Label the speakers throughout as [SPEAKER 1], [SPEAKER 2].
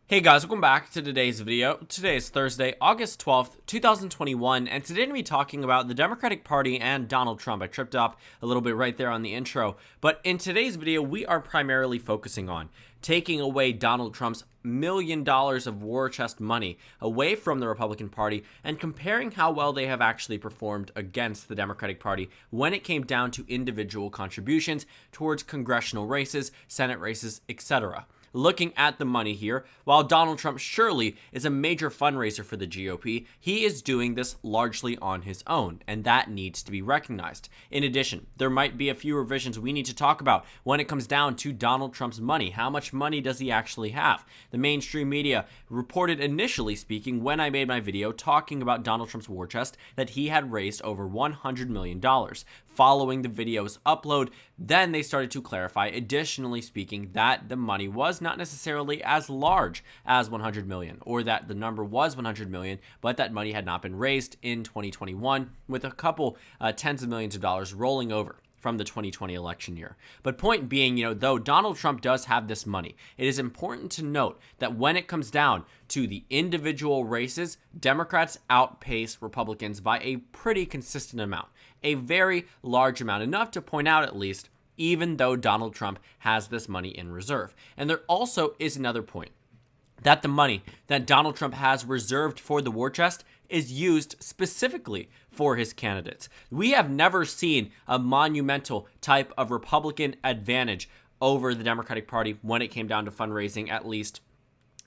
[SPEAKER 1] Hey guys, welcome back to today's video. Today is Thursday, August 12th, 2021, and today I'm going to be talking about the Democratic Party and Donald Trump. I tripped up a little bit right there on the intro, but in today's video, we are primarily focusing on taking away Donald Trump's $1 million of war chest money away from the Republican Party and comparing how well they have actually performed against the Democratic Party when it came down to individual contributions towards congressional races, Senate races, etc. Looking at the money here, while Donald Trump surely is a major fundraiser for the GOP, he is doing this largely on his own, and that needs to be recognized. In addition, there might be a few revisions we need to talk about when it comes down to Donald Trump's money. How much money does he actually have? The mainstream media reported, initially speaking, when I made my video talking about Donald Trump's war chest, that he had raised over $100 million. Following the video's upload, then they started to clarify, additionally speaking, that the money was not necessarily as large as 100 million, or that the number was 100 million, but that money had not been raised in 2021, with a couple tens of millions of dollars rolling over from the 2020 election year. But point being, though Donald Trump does have this money, it is important to note that when it comes down to the individual races, Democrats outpace Republicans by a pretty consistent amount, a very large amount, enough to point out at least, even though Donald Trump has this money in reserve. And there also is another point, that the money that Donald Trump has reserved for the war chest is used specifically for his candidates. We have never seen a monumental type of Republican advantage over the Democratic Party when it came down to fundraising, at least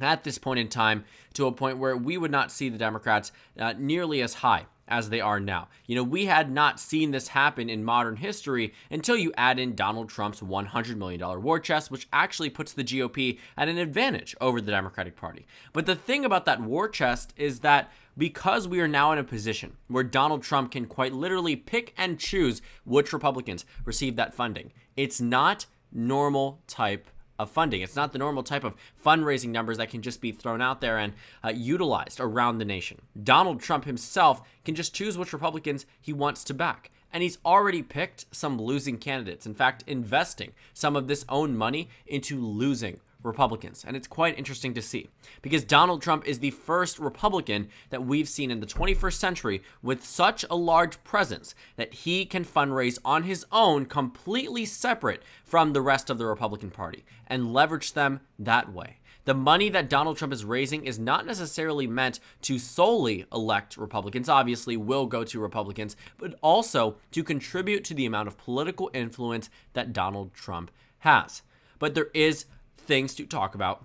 [SPEAKER 1] at this point in time, to a point where we would not see the Democrats nearly as high as they are now. We had not seen this happen in modern history until you add in Donald Trump's $100 million war chest, which actually puts the GOP at an advantage over the Democratic Party. But the thing about that war chest is that because we are now in a position where Donald Trump can quite literally pick and choose which Republicans receive that funding, it's not normal type of funding. It's not the normal type of fundraising numbers that can just be thrown out there and utilized around the nation. Donald Trump himself can just choose which Republicans he wants to back. And he's already picked some losing candidates. In fact, investing some of this own money into losing Republicans. And it's quite interesting to see, because Donald Trump is the first Republican that we've seen in the 21st century with such a large presence that he can fundraise on his own, completely separate from the rest of the Republican Party, and leverage them that way. The money that Donald Trump is raising is not necessarily meant to solely elect Republicans, obviously will go to Republicans, but also to contribute to the amount of political influence that Donald Trump has. But there is things to talk about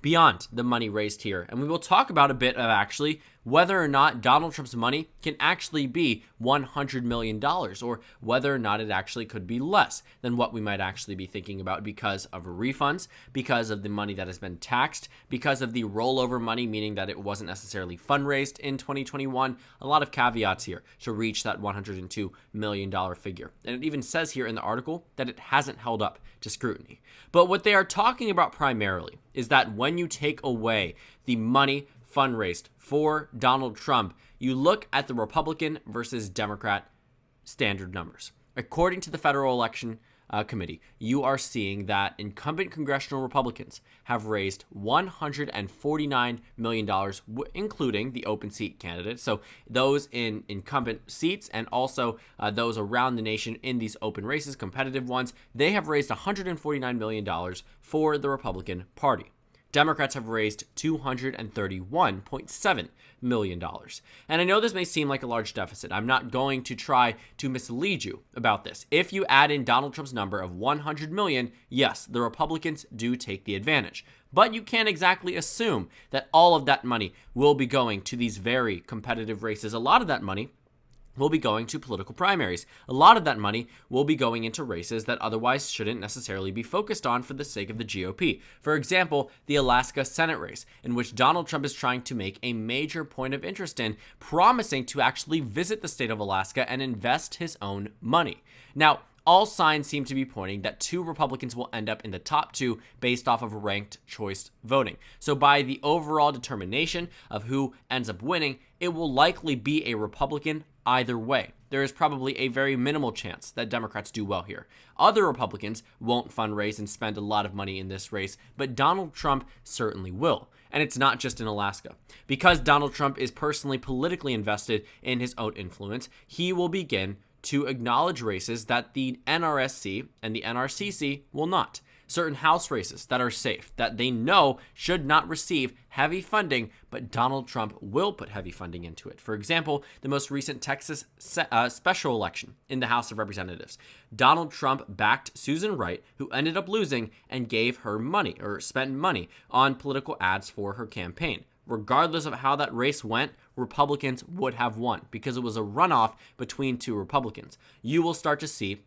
[SPEAKER 1] beyond the money raised here, and we will talk about a bit of actually whether or not Donald Trump's money can actually be $100 million, or whether or not it actually could be less than what we might actually be thinking about because of refunds, because of the money that has been taxed, because of the rollover money, meaning that it wasn't necessarily fundraised in 2021. A lot of caveats here to reach that $102 million figure. And it even says here in the article that it hasn't held up to scrutiny. But what they are talking about primarily is that when you take away the money fundraised for Donald Trump, you look at the Republican versus Democrat standard numbers. According to the Federal Election Committee, you are seeing that incumbent congressional Republicans have raised $149 million, including the open seat candidates. So those in incumbent seats and also those around the nation in these open races, competitive ones, they have raised $149 million for the Republican Party. Democrats have raised $231.7 million. And I know this may seem like a large deficit. I'm not going to try to mislead you about this. If you add in Donald Trump's number of 100 million, yes, the Republicans do take the advantage. But you can't exactly assume that all of that money will be going to these very competitive races. A lot of that money will be going to political primaries. A lot of that money will be going into races that otherwise shouldn't necessarily be focused on for the sake of the GOP. For example, the Alaska Senate race, in which Donald Trump is trying to make a major point of interest in, promising to actually visit the state of Alaska and invest his own money. Now, all signs seem to be pointing that 2 Republicans will end up in the top 2 based off of ranked choice voting. So by the overall determination of who ends up winning, it will likely be a Republican either way. There is probably a very minimal chance that Democrats do well here. Other Republicans won't fundraise and spend a lot of money in this race, but Donald Trump certainly will. And it's not just in Alaska. Because Donald Trump is personally politically invested in his own influence, he will begin to acknowledge races that the NRSC and the NRCC will not. Certain House races that are safe, that they know should not receive heavy funding, but Donald Trump will put heavy funding into it. For example, the most recent Texas special election in the House of Representatives. Donald Trump backed Susan Wright, who ended up losing, and gave her money, or spent money, on political ads for her campaign. Regardless of how that race went, Republicans would have won because it was a runoff between 2 Republicans. You will start to see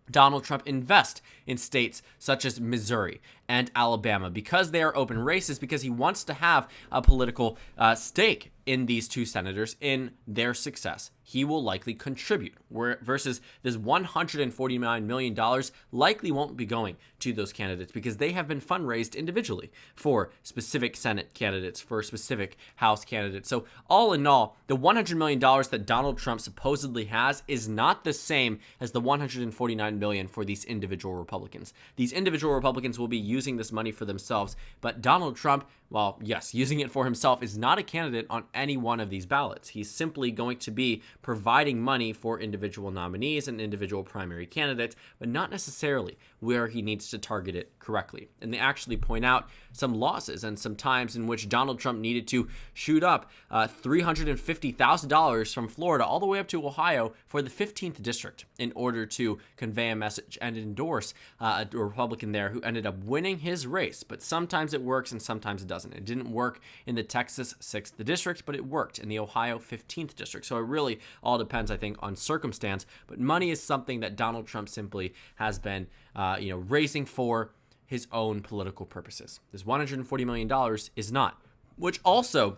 [SPEAKER 1] Donald Trump invest in states such as Missouri and Alabama because they are open races, because he wants to have a political stake in these 2 senators in their success. He will likely contribute, versus this $149 million likely won't be going to those candidates because they have been fundraised individually for specific Senate candidates, for specific House candidates. So all in all, the $100 million that Donald Trump supposedly has is not the same as the $149 million for these individual Republicans. These individual Republicans will be using this money for themselves, but Donald Trump, well, yes, using it for himself, is not a candidate on any one of these ballots. He's simply going to be providing money for individual nominees and individual primary candidates, but not necessarily where he needs to target it correctly. And they actually point out some losses and some times in which Donald Trump needed to shoot up $350,000 from Florida all the way up to Ohio for the 15th district in order to convey a message and endorse a Republican there who ended up winning his race. But sometimes it works and sometimes it doesn't. It didn't work in the Texas 6th district, but it worked in the Ohio 15th district. So it really all depends, I think, on circumstance. But money is something that Donald Trump simply has been, raising for his own political purposes. This $140 million is not, which also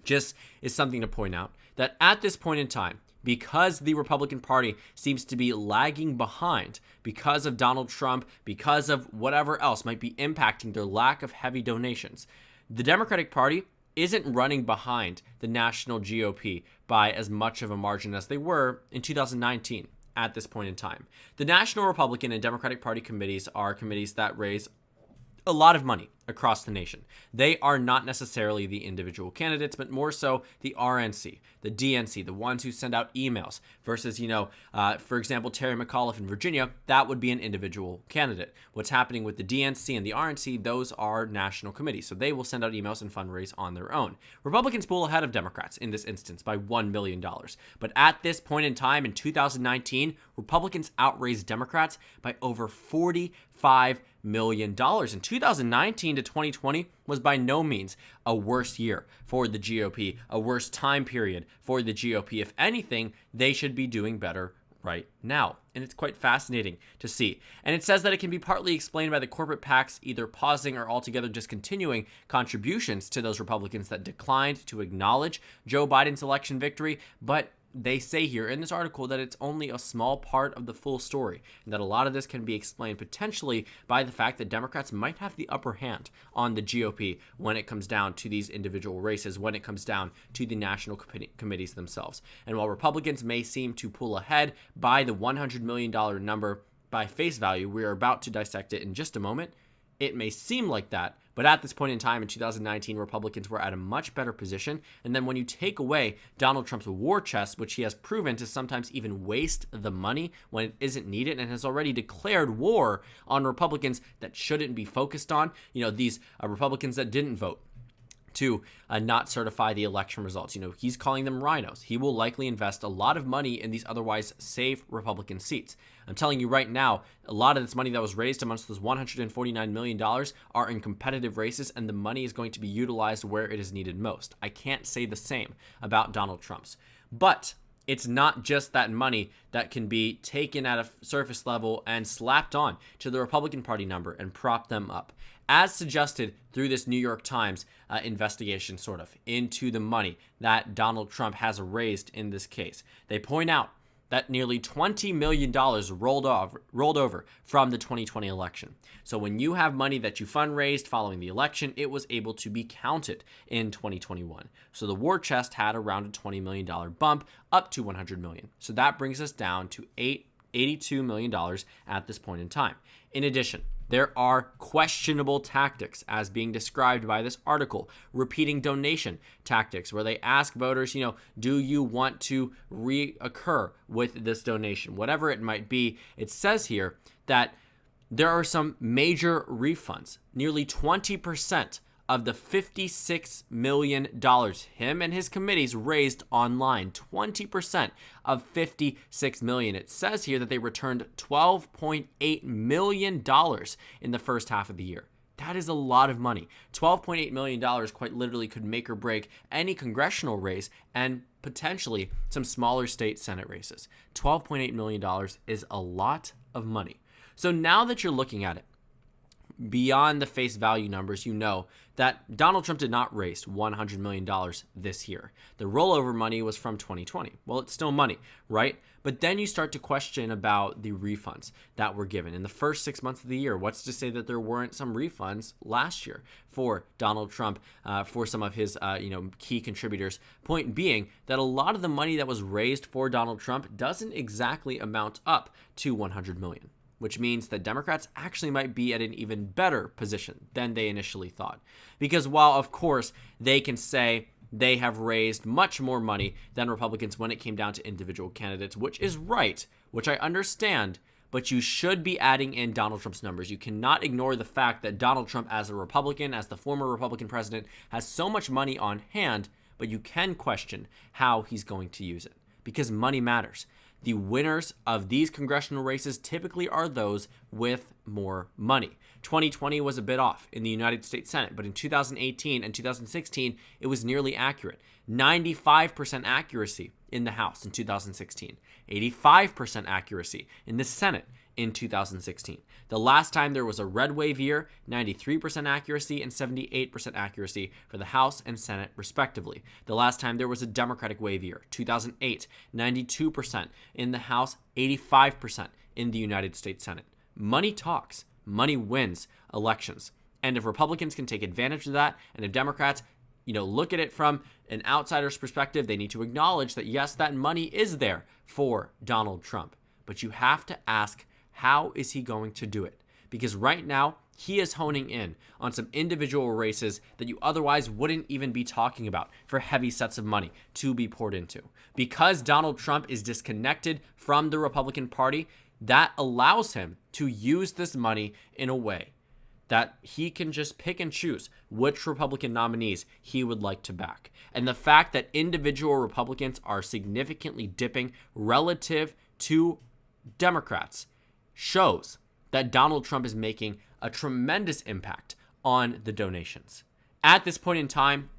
[SPEAKER 1] just is something to point out that at this point in time, because the Republican Party seems to be lagging behind because of Donald Trump, because of whatever else might be impacting their lack of heavy donations, the Democratic Party isn't running behind the national GOP by as much of a margin as they were in 2019 at this point in time. The National Republican and Democratic Party committees are committees that raise a lot of money across the nation. They are not necessarily the individual candidates, but more so the RNC, the DNC, the ones who send out emails versus, for example, Terry McAuliffe in Virginia, that would be an individual candidate. What's happening with the DNC and the RNC, those are national committees. So they will send out emails and fundraise on their own. Republicans pull ahead of Democrats in this instance by $1 million. But at this point in time in 2019, Republicans outraised Democrats by over $45 million. In 2019 to 2020 was by no means a worse year for the GOP, a worse time period for the GOP. If anything, they should be doing better right now. And it's quite fascinating to see. And it says that it can be partly explained by the corporate PACs either pausing or altogether discontinuing contributions to those Republicans that declined to acknowledge Joe Biden's election victory, but they say here in this article that it's only a small part of the full story, and that a lot of this can be explained potentially by the fact that Democrats might have the upper hand on the GOP when it comes down to these individual races, when it comes down to the national committees themselves. And while Republicans may seem to pull ahead by the $100 million number by face value, we're about to dissect it in just a moment. It may seem like that, but at this point in time in 2019, Republicans were at a much better position. And then when you take away Donald Trump's war chest, which he has proven to sometimes even waste the money when it isn't needed, and has already declared war on Republicans that shouldn't be focused on, these Republicans that didn't vote to not certify the election results. He's calling them rhinos. He will likely invest a lot of money in these otherwise safe Republican seats. I'm telling you right now, a lot of this money that was raised amongst those $149 million are in competitive races, and the money is going to be utilized where it is needed most. I can't say the same about Donald Trump's. But it's not just that money that can be taken at a surface level and slapped on to the Republican Party number and prop them up, as suggested through this New York Times investigation, into the money that Donald Trump has raised in this case. They point out that nearly $20 million rolled over from the 2020 election. So when you have money that you fundraised following the election, it was able to be counted in 2021. So the war chest had around a $20 million bump up to $100 million. So that brings us down to $82 million at this point in time. In addition, there are questionable tactics as being described by this article, repeating donation tactics where they ask voters, do you want to reoccur with this donation? Whatever it might be, it says here that there are some major refunds. Nearly 20% of the $56 million him and his committees raised online, 20% of $56 million. It says here that they returned $12.8 million in the first half of the year. That is a lot of money. $12.8 million quite literally could make or break any congressional race and potentially some smaller state Senate races. $12.8 million is a lot of money. So now that you're looking at it, beyond the face value numbers, you know that Donald Trump did not raise $100 million this year. The rollover money was from 2020. Well, it's still money, right? But then you start to question about the refunds that were given in the first 6 months of the year. What's to say that there weren't some refunds last year for Donald Trump, for some of his key contributors? Point being that a lot of the money that was raised for Donald Trump doesn't exactly amount up to $100 million. Which means that Democrats actually might be at an even better position than they initially thought. Because while, of course, they can say they have raised much more money than Republicans when it came down to individual candidates, which is right, which I understand, but you should be adding in Donald Trump's numbers. You cannot ignore the fact that Donald Trump, as a Republican, as the former Republican president, has so much money on hand, but you can question how he's going to use it, because money matters. The winners of these congressional races typically are those with more money. 2020 was a bit off in the United States Senate, but in 2018 and 2016, it was nearly accurate. 95% accuracy in the House in 2016, 85% accuracy in the Senate in 2016. The last time there was a red wave year, 93% accuracy and 78% accuracy for the House and Senate, respectively. The last time there was a Democratic wave year, 2008, 92% in the House, 85% in the United States Senate. Money talks. Money wins elections. And if Republicans can take advantage of that, and if Democrats look at it from an outsider's perspective, they need to acknowledge that, yes, that money is there for Donald Trump. But you have to ask, how is he going to do it? Because right now, he is honing in on some individual races that you otherwise wouldn't even be talking about for heavy sets of money to be poured into. Because Donald Trump is disconnected from the Republican Party, that allows him to use this money in a way that he can just pick and choose which Republican nominees he would like to back. And the fact that individual Republicans are significantly dipping relative to Democrats shows that Donald Trump is making a tremendous impact on the donations. At this point in time,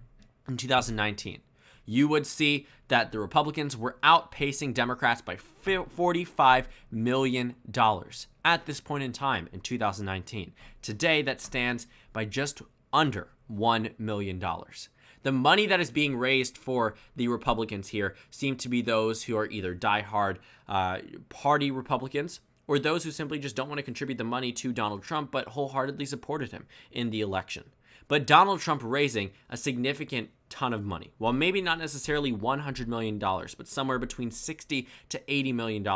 [SPEAKER 1] in 2019, you would see that the Republicans were outpacing Democrats by $45 million at this point in time in 2019. Today, that stands by just under $1 million. The money that is being raised for the Republicans here seem to be those who are either diehard party Republicans or those who simply just don't want to contribute the money to Donald Trump but wholeheartedly supported him in the election. But Donald Trump raising a significant ton of money, while maybe not necessarily $100 million, but somewhere between $60 to $80 million,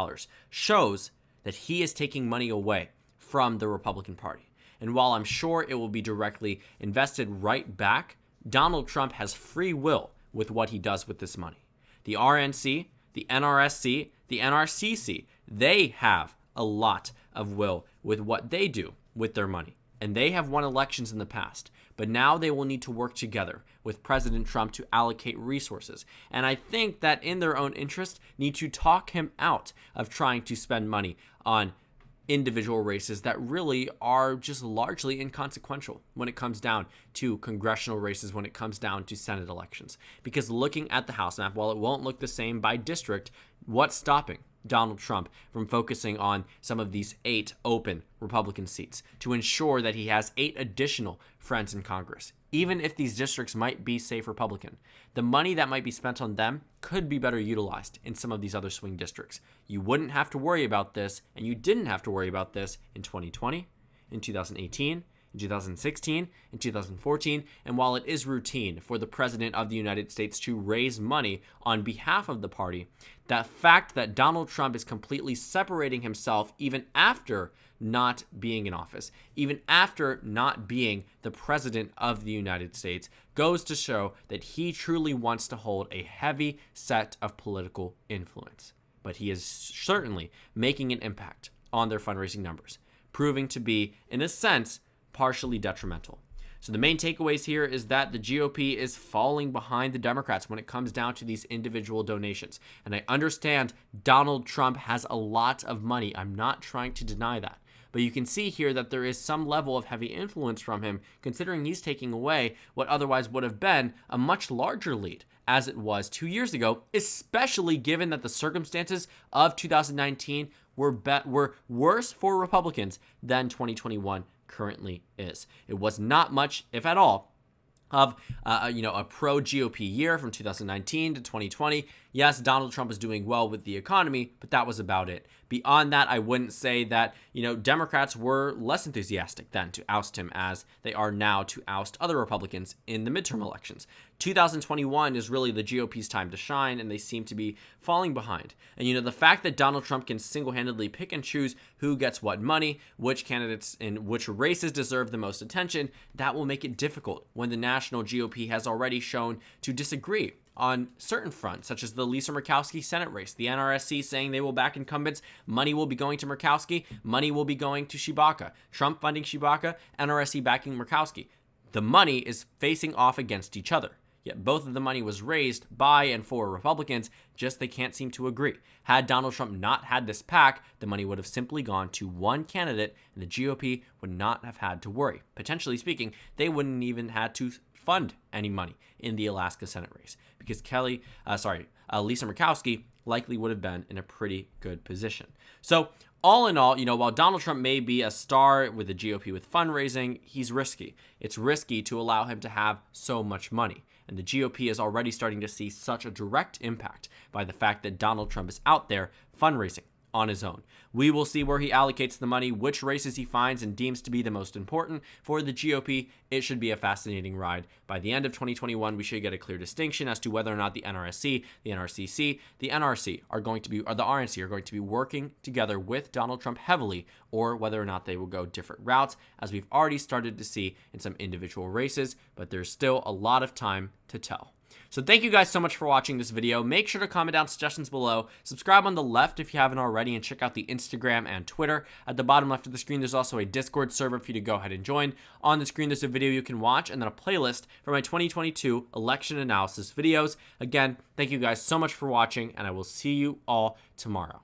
[SPEAKER 1] shows that he is taking money away from the Republican Party. And while I'm sure it will be directly invested right back, Donald Trump has free will with what he does with this money. The RNC, the NRSC, the NRCC, they have a lot of will with what they do with their money. And they have won elections in the past. But now they will need to work together with President Trump to allocate resources. And I think that in their own interest, need to talk him out of trying to spend money on individual races that really are just largely inconsequential when it comes down to congressional races, when it comes down to Senate elections. Because looking at the House map, while it won't look the same by district, what's stopping Donald Trump from focusing on some of these 8 open Republican seats to ensure that he has 8 additional friends in Congress. Even if these districts might be safe Republican, the money that might be spent on them could be better utilized in some of these other swing districts. You wouldn't have to worry about this, and you didn't have to worry about this in 2020, in 2018, in 2016, in 2014, and while it is routine for the President of the United States to raise money on behalf of the party, that fact that Donald Trump is completely separating himself even after not being in office, even after not being the President of the United States, goes to show that he truly wants to hold a heavy set of political influence. But he is certainly making an impact on their fundraising numbers, proving to be, in a sense, partially detrimental. So the main takeaways here is that the GOP is falling behind the Democrats when it comes down to these individual donations. And I understand Donald Trump has a lot of money. I'm not trying to deny that. But you can see here that there is some level of heavy influence from him, considering he's taking away what otherwise would have been a much larger lead as it was 2 years ago, especially given that the circumstances of 2019 were worse for Republicans than 2021 currently is. It was not much, if at all, of a pro-GOP year from 2019 to 2020. Yes, Donald Trump is doing well with the economy, but that was about it. Beyond that, I wouldn't say that, Democrats were less enthusiastic then to oust him as they are now to oust other Republicans in the midterm elections. 2021 is really the GOP's time to shine, and they seem to be falling behind. And, the fact that Donald Trump can single-handedly pick and choose who gets what money, which candidates in which races deserve the most attention, that will make it difficult when the national GOP has already shown to disagree on certain fronts, such as the Lisa Murkowski Senate race, the NRSC saying they will back incumbents, money will be going to Murkowski, money will be going to Chewbacca, Trump funding Chewbacca, NRSC backing Murkowski. The money is facing off against each other. Yet both of the money was raised by and for Republicans, just they can't seem to agree. Had Donald Trump not had this PAC, the money would have simply gone to one candidate, and the GOP would not have had to worry. Potentially speaking, they wouldn't even had to fund any money in the Alaska Senate race, because Lisa Murkowski likely would have been in a pretty good position. So all in all, while Donald Trump may be a star with the GOP with fundraising, he's risky. It's risky to allow him to have so much money. And the GOP is already starting to see such a direct impact by the fact that Donald Trump is out there fundraising on his own. We will see where he allocates the money, which races he finds and deems to be the most important. For the GOP, it should be a fascinating ride. By the end of 2021, we should get a clear distinction as to whether or not the NRSC, the NRCC, the RNC are going to be working together with Donald Trump heavily, or whether or not they will go different routes, as we've already started to see in some individual races, but there's still a lot of time to tell. So thank you guys so much for watching this video. Make sure to comment down suggestions below. Subscribe on the left if you haven't already, and check out the Instagram and Twitter. At the bottom left of the screen, there's also a Discord server for you to go ahead and join. On the screen, there's a video you can watch, and then a playlist for my 2022 election analysis videos. Again, thank you guys so much for watching, and I will see you all tomorrow.